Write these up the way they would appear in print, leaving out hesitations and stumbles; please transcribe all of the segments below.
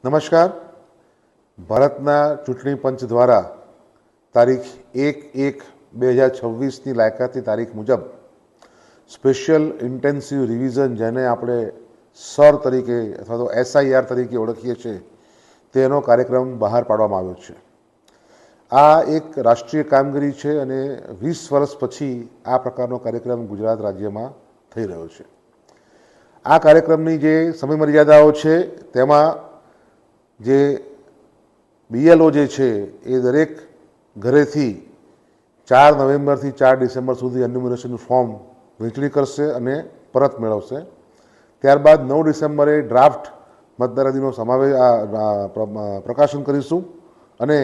નમસ્કાર. ભારતના ચૂંટણી પંચ દ્વારા તારીખ 1/1/2026ની લાયકાતની તારીખ મુજબ સ્પેશિયલ ઇન્ટેન્સિવ રિવિઝન, જેને આપણે સર તરીકે અથવા તો SIR તરીકે ઓળખીએ છીએ, તેનો કાર્યક્રમ બહાર પાડવામાં આવ્યો છે. આ એક રાષ્ટ્રીય કામગીરી છે અને 20 વર્ષ પછી આ પ્રકારનો કાર્યક્રમ ગુજરાત રાજ્યમાં થઈ રહ્યો છે. આ કાર્યક્રમની જે સમયમર્યાદાઓ છે તેમાં જે BLO જે છે એ દરેક ઘરેથી 4 નવેમ્બરથી 4 ડિસેમ્બર સુધી એન્યુમરેશન ફોર્મ વહેંચણી કરશે અને પરત મેળવશે. ત્યારબાદ 9 ડિસેમ્બરે ડ્રાફ્ટ મતદાર યાદીનો પ્રકાશન કરીશું અને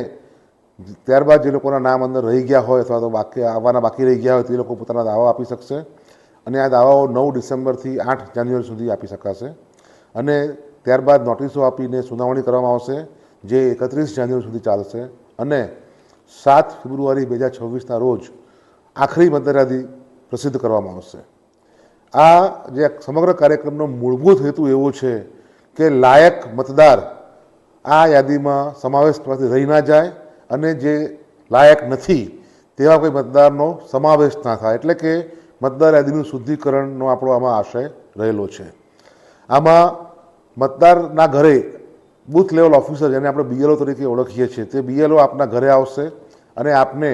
ત્યારબાદ જે લોકોના નામ અંદર રહી ગયા હોય અથવા તો બાકી રહી ગયા હોય તે લોકો પોતાના દાવા આપી શકશે અને આ દાવાઓ 9 ડિસેમ્બરથી 8 જાન્યુઆરી સુધી આપી શકાશે અને ત્યારબાદ નોટિસો આપીને સુનાવણી કરવામાં આવશે, જે 31 જાન્યુઆરી સુધી ચાલશે અને 7 ફેબ્રુઆરી 2026ના રોજ આખરી મતદાર યાદી પ્રસિદ્ધ કરવામાં આવશે. આ જે સમગ્ર કાર્યક્રમનો મૂળભૂત હેતુ એવો છે કે લાયક મતદાર આ યાદીમાં સમાવેશ થવાથી રહી ના જાય અને જે લાયક નથી તેવા કોઈ મતદારનો સમાવેશ ના થાય, એટલે કે મતદાર યાદીનું શુદ્ધિકરણનો આપણો આમાં આશય રહેલો છે. આમાં મતદારના ઘરે બૂથ લેવલ ઓફિસર, જેને આપણે BLO તરીકે ઓળખીએ છીએ, તે BLO આપના ઘરે આવશે અને આપને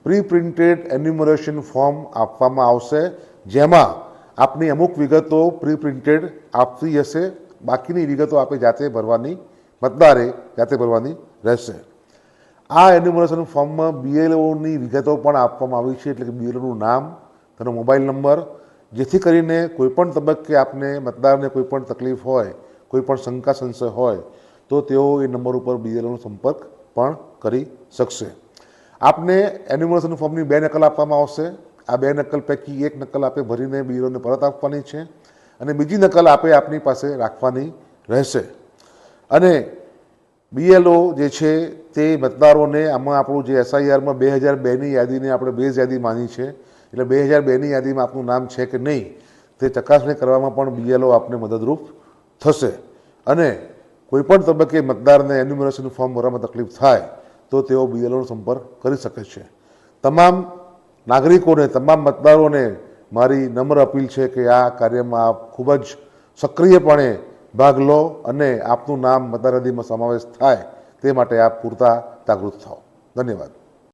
પ્રી પ્રિન્ટેડ એન્યુમરેશન ફોર્મ આપવામાં આવશે, જેમાં આપની અમુક વિગતો પ્રી પ્રિન્ટેડ આપવી હશે, બાકીની વિગતો આપે જાતે ભરવાની, મતદારે જાતે ભરવાની રહેશે. આ એન્યુમરેશન ફોર્મમાં BLOની વિગતો પણ આપવામાં આવી છે, એટલે કે BLOનું નામ, તેનો મોબાઈલ નંબર, જેથી કરીને કોઈપણ તબક્કે આપને મતદારને કોઈપણ તકલીફ હોય, કોઈપણ શંકા સંશય હોય તો તેઓ એ નંબર ઉપર BLOનો સંપર્ક પણ કરી શકશે. આપને એન્યુમરેશન ફોર્મની 2 નકલ આપવામાં આવશે. આ 2 નકલ પૈકી 1 નકલ આપે ભરીને BLOને પરત આપવાની છે અને બીજી નકલ આપે આપની પાસે રાખવાની રહેશે. અને BLO જે છે તે મતદારોને, આમાં આપણું જે SIRમાં 2002ની યાદીને આપણે બેઝ યાદી માની છે, એટલે 2002ની યાદીમાં આપનું નામ છે કે નહીં તે ચકાસણી કરવામાં પણ BLO આપને મદદરૂપ થશે. અને કોઈપણ તબક્કે મતદારને એન્યુમરેશન ફોર્મ ભરવામાં તકલીફ થાય તો તેઓ BLOનો સંપર્ક કરી શકે છે. તમામ નાગરિકોને, તમામ મતદારોને મારી નમ્ર અપીલ છે કે આ કાર્યમાં આપ ખૂબ જ સક્રિયપણે ભાગ લો અને આપનું નામ મતદાર યાદીમાં સમાવેશ થાય તે માટે આપ પૂરતા જાગૃત થાઓ. ધન્યવાદ.